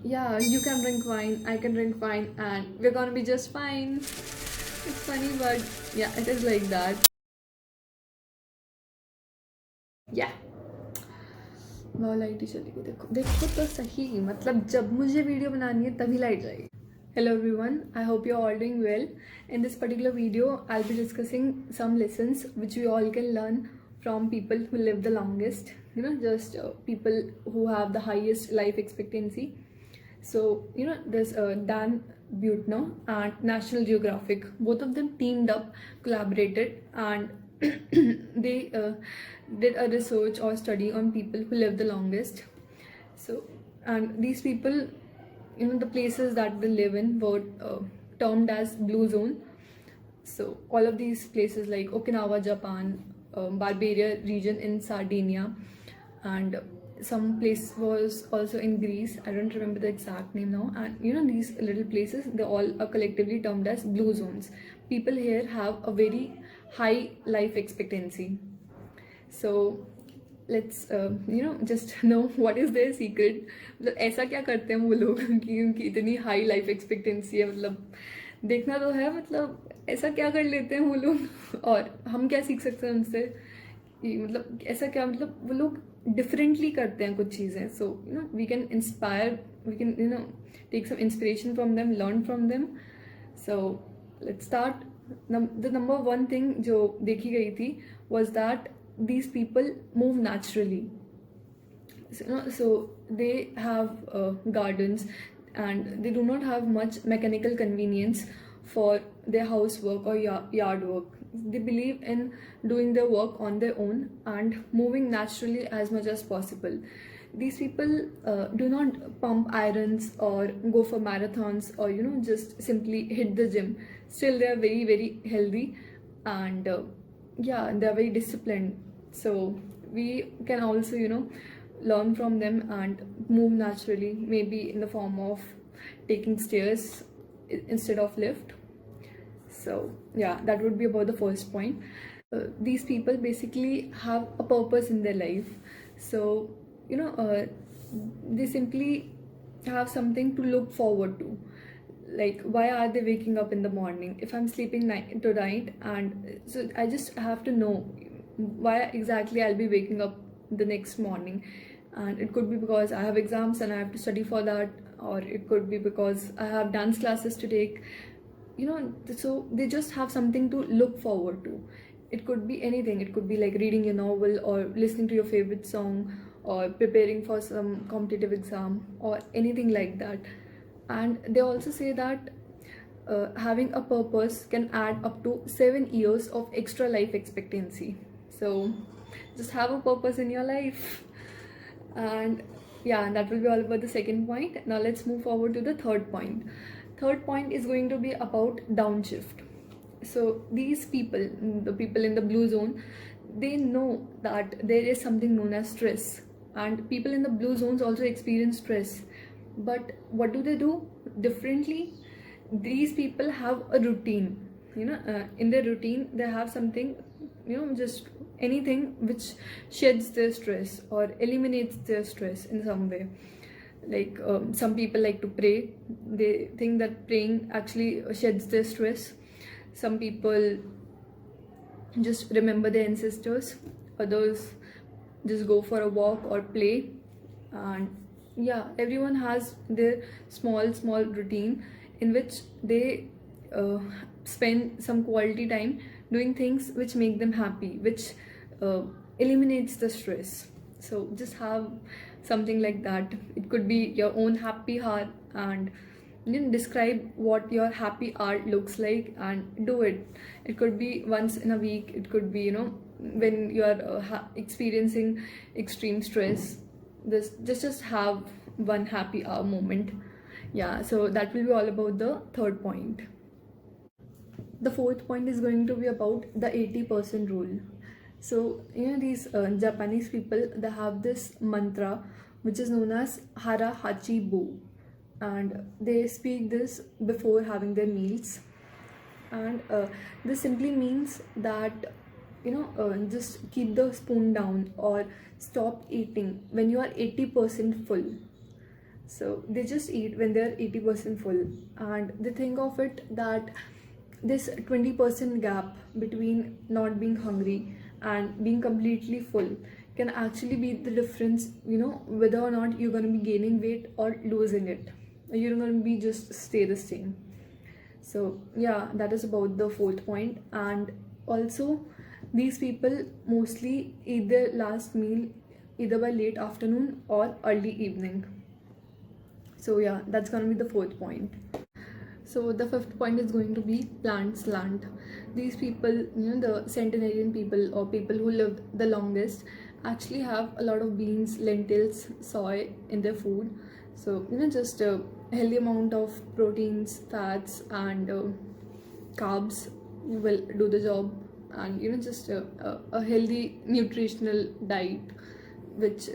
yeah, you can drink wine, I can drink wine, and we're gonna be just fine. It's funny, but yeah, it is like that. Yeah. Light ही चली गई, देखो देखो तो सही, मतलब जब मुझे वीडियो बनानी है तभी लाइट जाएगी. Hello everyone, I hope you're all doing well. In this particular video, I'll be discussing some lessons which we all can learn from people who live the longest, just people who have the highest life expectancy. So, there's Dan Buettner and National Geographic. Both of them teamed up, collaborated, and they did a research or study on people who live the longest. So, and these people, the places that they live in were termed as blue zone. So all of these places like Okinawa, Japan, Barbaria region in Sardinia, and some place was also in Greece. I don't remember the exact name now. And these little places, they all are collectively termed as blue zones. People here have a very high life expectancy. So let's just know what is their secret. मतलब ऐसा क्या करते हैं वो लोग कि उनकी इतनी हाई लाइफ एक्सपेक्टेंसी है. मतलब देखना तो है, मतलब ऐसा क्या कर लेते हैं वो लोग और हम क्या सीख सकते हैं उनसे. मतलब ऐसा क्या, मतलब वो लोग डिफरेंटली करते हैं कुछ चीज़ें. So we can inspire, we can take some inspiration from them, learn from them. So let's start. The number one thing जो देखी गई थी was that these people move naturally. So they have gardens, and they do not have much mechanical convenience for their housework or yard work. They believe in doing their work on their own and moving naturally as much as possible. These people do not pump irons or go for marathons or just simply hit the gym. Still they are very very healthy, and yeah, they are very disciplined. So we can also learn from them and move naturally, maybe in the form of taking stairs instead of lift. So yeah, that would be about the first point. These people basically have a purpose in their life. So they simply have something to look forward to. Like, why are they waking up in the morning? If I'm sleeping tonight, and so I just have to know why exactly I'll be waking up the next morning. And it could be because I have exams and I have to study for that, or it could be because I have dance classes to take. So they just have something to look forward to. It could be anything. It could be like reading a novel or listening to your favorite song or preparing for some competitive exam or anything like that. And they also say that having a purpose can add up to 7 years of extra life expectancy. So just have a purpose in your life. And yeah, that will be all about the second point. Now let's move forward to the third point. Third point is going to be about downshift. So these people, the people in the blue zone, they know that there is something known as stress, and people in the blue zones also experience stress. But what do differently? These people have a routine. In their routine they have something, just anything which sheds their stress or eliminates their stress in some way. Like some people like to pray. They think that praying actually sheds their stress. Some people just remember their ancestors. Others just go for a walk or play. And yeah, everyone has their small routine in which they spend some quality time doing things which make them happy, which eliminates the stress. So just have something like that. It could be your own happy hour, and describe what your happy hour looks like and do it. It could be once in a week. It could be when you are experiencing extreme stress. Just have one happy hour moment. Yeah, so that will be all about the third point. The fourth point is going to be about the 80% rule. So these Japanese people, they have this mantra which is known as hara hachi bu, and they speak this before having their meals. And this simply means that just keep the spoon down or stop eating when you are 80% full. So they just eat when they're 80% full, and they think of it that this 20% gap between not being hungry and being completely full can actually be the difference, whether or not you're going to be gaining weight or losing it. You're going to be just stay the same. So yeah, that is about the fourth point. And also, these people mostly eat their last meal either by late afternoon or early evening. So yeah, that's gonna be the fourth point. So the fifth point is going to be plant slant. These people, the centenarian people or people who live the longest, actually have a lot of beans, lentils, soy in their food. So just a healthy amount of proteins, fats, and carbs will do the job, and just a healthy nutritional diet, which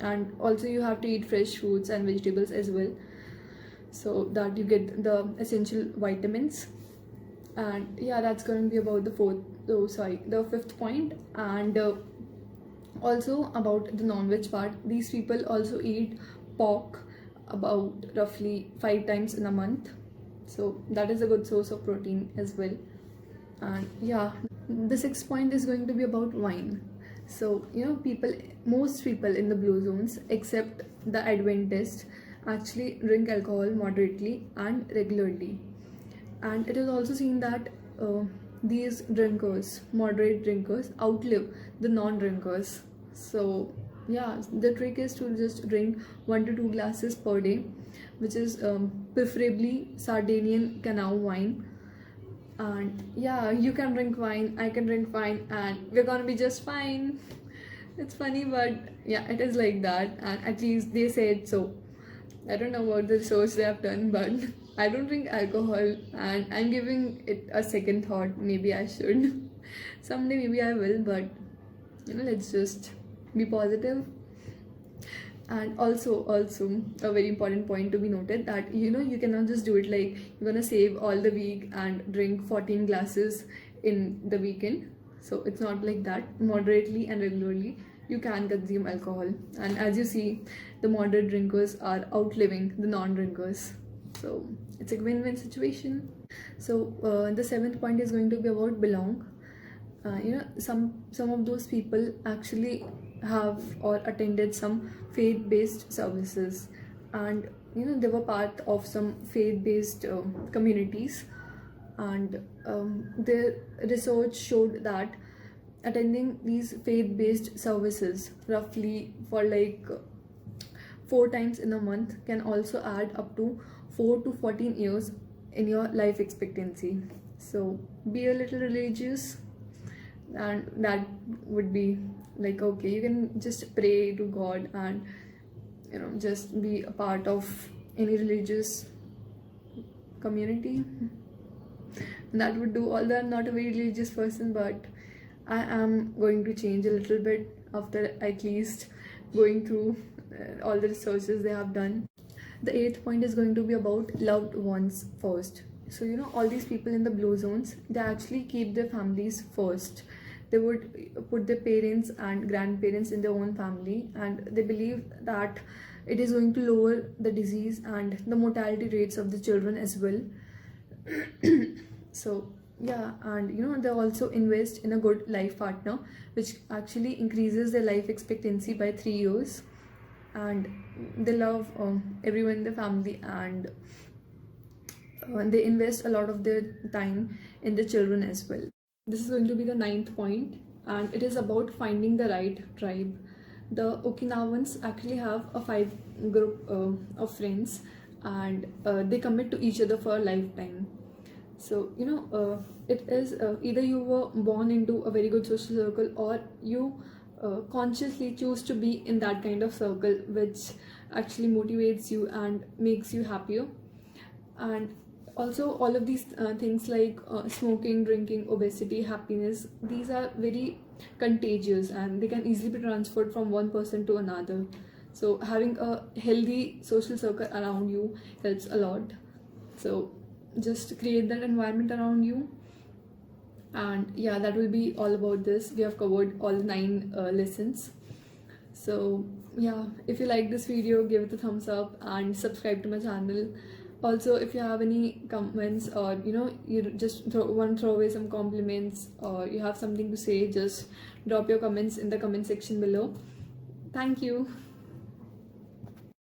and also you have to eat fresh fruits and vegetables as well, so that you get the essential vitamins. And yeah, that's going to be about the fifth point. And also about the non-veg part, these people also eat pork about roughly 5 times in a month, so that is a good source of protein as well. And yeah, the sixth point is going to be about wine. So most people in the blue zones except the Adventists actually drink alcohol moderately and regularly. And it is also seen that these drinkers, moderate drinkers, outlive the non-drinkers. So yeah, the trick is to just drink 1 to 2 glasses per day, which is preferably Sardinian Canao wine. And yeah, you can drink wine, I can drink wine, and we're gonna be just fine. It's funny, but yeah, it is like that, and at least they said so. I don't know what the research they have done, but I don't drink alcohol, and I'm giving it a second thought. Maybe I should. Someday, maybe I will, but let's just be positive. And also a very important point to be noted, that you cannot just do it like you're gonna save all the week and drink 14 glasses in the weekend. So it's not like that. Moderately and regularly you can consume alcohol, and as you see, the moderate drinkers are outliving the non-drinkers, so it's a win-win situation. So the seventh point is going to be about belong. Some of those people actually have or attended some faith-based services, and they were part of some faith-based communities. And their research showed that attending these faith-based services roughly for like 4 times in a month can also add up to 4 to 14 years in your life expectancy. So be a little religious, and that would be like, okay, you can just pray to God and just be a part of any religious community. That would do. Although I'm not a very religious person, but I am going to change a little bit after at least going through all the researches they have done. The eighth point is going to be about loved ones first. So all these people in the blue zones, they actually keep their families first. They would put their parents and grandparents in their own family, and they believe that it is going to lower the disease and the mortality rates of the children as well. So yeah, and they also invest in a good life partner, which actually increases their life expectancy by 3 years. And they love everyone in the family, and they invest a lot of their time in the children as well. This is going to be the ninth point, and it is about finding the right tribe. The Okinawans actually have a 5 group of friends, and they commit to each other for a lifetime. So it is either you were born into a very good social circle, or you consciously choose to be in that kind of circle, which actually motivates you and makes you happier. And also all of these things like smoking, drinking, obesity, happiness, these are very contagious, and they can easily be transferred from one person to another. So having a healthy social circle around you helps a lot. So just create that environment around you. And yeah, that will be all about this. We have covered all 9 lessons. So yeah, if you like this video, give it a thumbs up and subscribe to my channel. Also, if you have any comments, or you just want to throw away some compliments, or you have something to say, just drop your comments in the comment section below. Thank you.